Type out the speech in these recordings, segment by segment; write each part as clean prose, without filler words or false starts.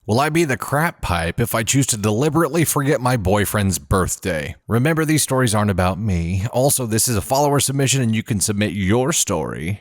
Will I be the crap pipe if I choose to deliberately forget my boyfriend's birthday? Remember, these stories aren't about me. Also, this is a follower submission and you can submit your story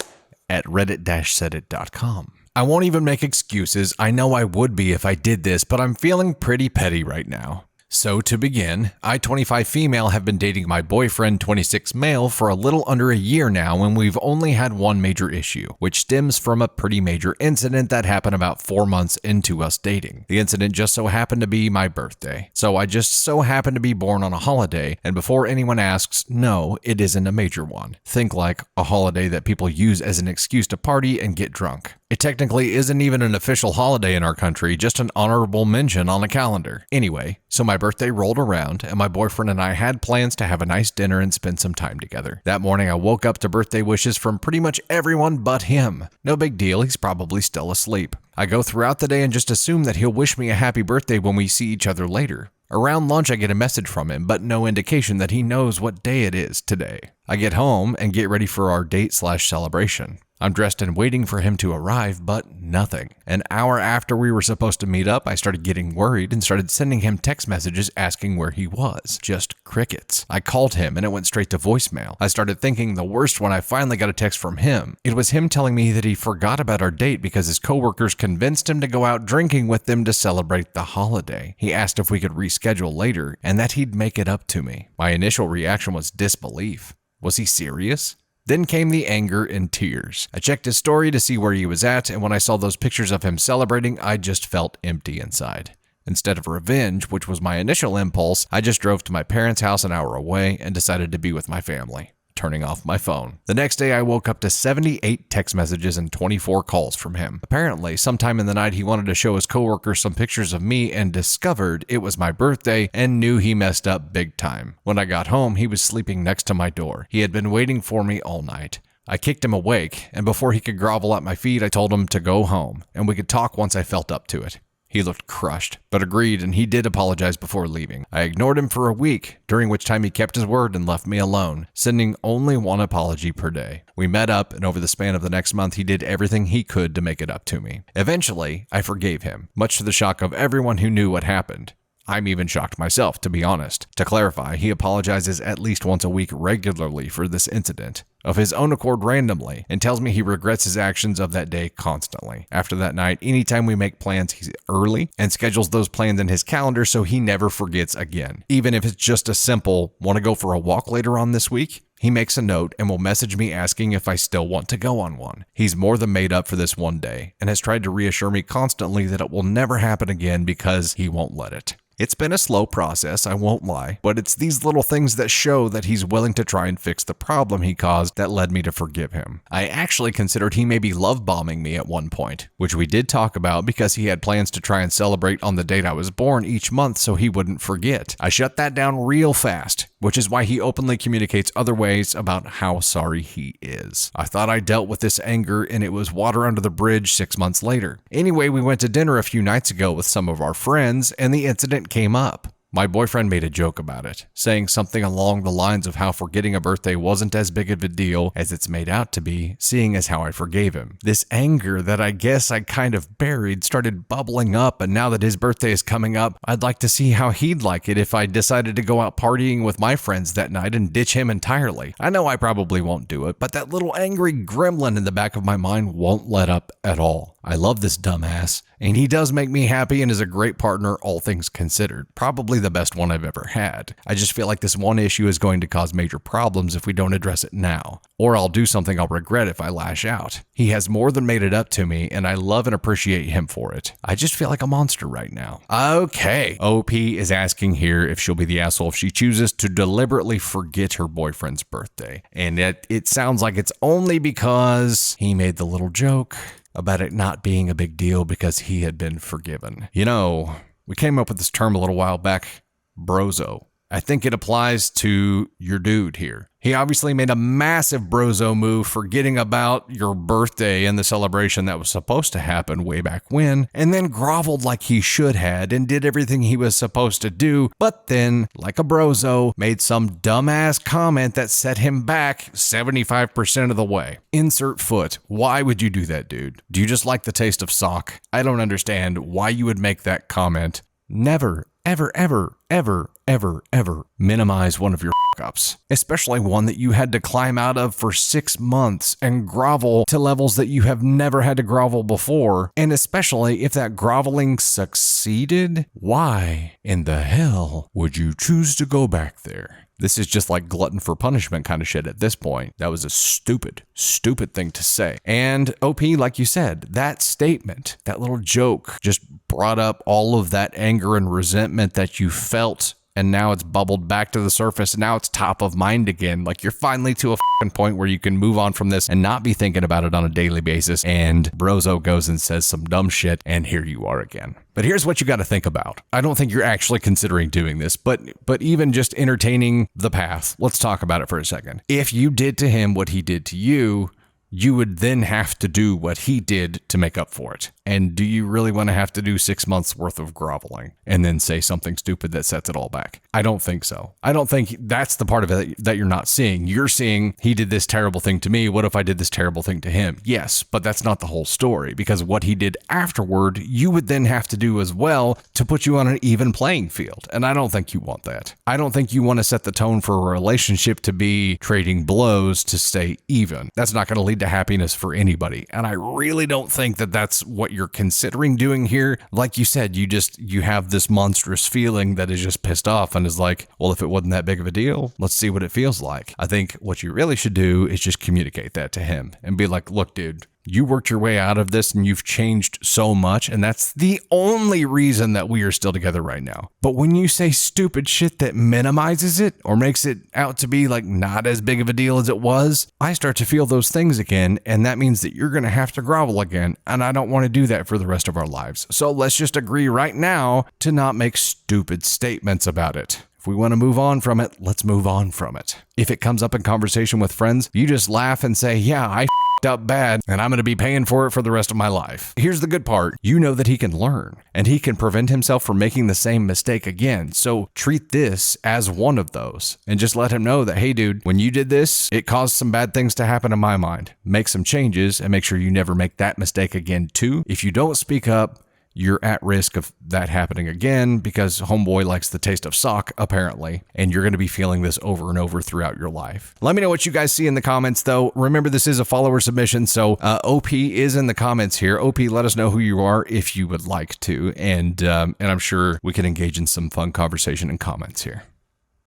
at reddit-sedit.com. I won't even make excuses. I know I would be if I did this, but I'm feeling pretty petty right now. So to begin, I, 25 female, have been dating my boyfriend, 26 male, for a little under a year now, and we've only had one major issue, which stems from a pretty major incident that happened about 4 months into us dating. The incident just so happened to be my birthday. So I just so happened to be born on a holiday, and before anyone asks, no, it isn't a major one. Think like a holiday that people use as an excuse to party and get drunk. It technically isn't even an official holiday in our country, just an honorable mention on a calendar. Anyway, so my birthday rolled around and my boyfriend and I had plans to have a nice dinner and spend some time together. That morning I woke up to birthday wishes from pretty much everyone but him. No big deal, he's probably still asleep. I go throughout the day and just assume that he'll wish me a happy birthday when we see each other later. Around lunch I get a message from him, but no indication that he knows what day it is today. I get home and get ready for our date/celebration. I'm dressed and waiting for him to arrive, but nothing. An hour after we were supposed to meet up, I started getting worried and started sending him text messages asking where he was. Just crickets. I called him and it went straight to voicemail. I started thinking the worst when I finally got a text from him. It was him telling me that he forgot about our date because his coworkers convinced him to go out drinking with them to celebrate the holiday. He asked if we could reschedule later and that he'd make it up to me. My initial reaction was disbelief. Was he serious? Then came the anger and tears. I checked his story to see where he was at, and when I saw those pictures of him celebrating, I just felt empty inside. Instead of revenge, which was my initial impulse, I just drove to my parents' house an hour away and decided to be with my family, turning off my phone. The next day, I woke up to 78 text messages and 24 calls from him. Apparently, sometime in the night, he wanted to show his coworkers some pictures of me and discovered it was my birthday and knew he messed up big time. When I got home, he was sleeping next to my door. He had been waiting for me all night. I kicked him awake, and before he could grovel at my feet, I told him to go home, and we could talk once I felt up to it. He looked crushed, but agreed, and he did apologize before leaving. I ignored him for a week, during which time he kept his word and left me alone, sending only one apology per day. We met up, and over the span of the next month, he did everything he could to make it up to me. Eventually, I forgave him, much to the shock of everyone who knew what happened. I'm even shocked myself, to be honest. To clarify, he apologizes at least once a week regularly for this incident, of his own accord randomly, and tells me he regrets his actions of that day constantly. After that night, anytime we make plans, he's early and schedules those plans in his calendar so he never forgets again. Even if it's just a simple, want to go for a walk later on this week? He makes a note and will message me asking if I still want to go on one. He's more than made up for this one day and has tried to reassure me constantly that it will never happen again because he won't let it. It's been a slow process, I won't lie, but it's these little things that show that he's willing to try and fix the problem he caused that led me to forgive him. I actually considered he may be love bombing me at one point, which we did talk about because he had plans to try and celebrate on the date I was born each month so he wouldn't forget. I shut that down real fast, which is why he openly communicates other ways about how sorry he is. I thought I dealt with this anger and it was water under the bridge 6 months later. Anyway, we went to dinner a few nights ago with some of our friends and the incident came up. My boyfriend made a joke about it, saying something along the lines of how forgetting a birthday wasn't as big of a deal as it's made out to be, seeing as how I forgave him. This anger that I guess I kind of buried started bubbling up, and now that his birthday is coming up, I'd like to see how he'd like it if I decided to go out partying with my friends that night and ditch him entirely. I know I probably won't do it, but that little angry gremlin in the back of my mind won't let up at all. I love this dumbass, and he does make me happy and is a great partner, all things considered. Probably the best one I've ever had. I just feel like this one issue is going to cause major problems if we don't address it now, or I'll do something I'll regret if I lash out. He has more than made it up to me, and I love and appreciate him for it. I just feel like a monster right now. Okay. OP is asking here if she'll be the asshole if she chooses to deliberately forget her boyfriend's birthday. And it sounds like it's only because he made the little joke about it not being a big deal because he had been forgiven. You know, we came up with this term a little while back, brozo. I think it applies to your dude here. He obviously made a massive brozo move, forgetting about your birthday and the celebration that was supposed to happen way back when, and then groveled like he should had and did everything he was supposed to do, but then, like a brozo, made some dumbass comment that set him back 75% of the way. Insert foot. Why would you do that, dude? Do you just like the taste of sock? I don't understand why you would make that comment. Never, ever, ever, ever, ever, ever minimize one of your ups, especially one that you had to climb out of for 6 months and grovel to levels that you have never had to grovel before. And especially if that groveling succeeded, why in the hell would you choose to go back there? This is just like glutton for punishment kind of shit at this point. That was a stupid thing to say. And OP, like you said, that statement, that little joke just brought up all of that anger and resentment that you felt, and now it's bubbled back to the surface, and now it's top of mind again. Like you're finally to a point where you can move on from this and not be thinking about it on a daily basis, and Brozo goes and says some dumb shit, and here you are again. But here's what you got to think about. I don't think you're actually considering doing this, but even just entertaining the path, let's talk about it for a second. If you did to him what he did to you, you would then have to do what he did to make up for it. And do you really want to have to do 6 months worth of groveling and then say something stupid that sets it all back? I don't think so. I don't think that's the part of it that you're not seeing. You're seeing he did this terrible thing to me. What if I did this terrible thing to him? Yes, but that's not the whole story, because what he did afterward, you would then have to do as well to put you on an even playing field. And I don't think you want that. I don't think you want to set the tone for a relationship to be trading blows to stay even. That's not going to lead to happiness for anybody. And I really don't think that that's what you're considering doing here. Like you said, you have this monstrous feeling that is just pissed off and is like, well, if it wasn't that big of a deal, let's see what it feels like. I think what you really should do is just communicate that to him and be like, look, dude, you worked your way out of this and you've changed so much, and that's the only reason that we are still together right now. But when you say stupid shit that minimizes it or makes it out to be like not as big of a deal as it was, I start to feel those things again, and that means that you're going to have to grovel again, and I don't want to do that for the rest of our lives. So let's just agree right now to not make stupid statements about it. If we want to move on from it, let's move on from it. If it comes up in conversation with friends, you just laugh and say, yeah, I up bad, and I'm going to be paying for it for the rest of my life. Here's the good part. You know that he can learn, and he can prevent himself from making the same mistake again. So treat this as one of those, and just let him know that, hey, dude, when you did this, it caused some bad things to happen in my mind. Make some changes, and make sure you never make that mistake again, too. If you don't speak up, you're at risk of that happening again, because homeboy likes the taste of sock, apparently, and you're going to be feeling this over and over throughout your life. Let me know what you guys see in the comments, though. Remember, this is a follower submission, so OP is in the comments here. OP, let us know who you are if you would like to, and I'm sure we can engage in some fun conversation in comments here.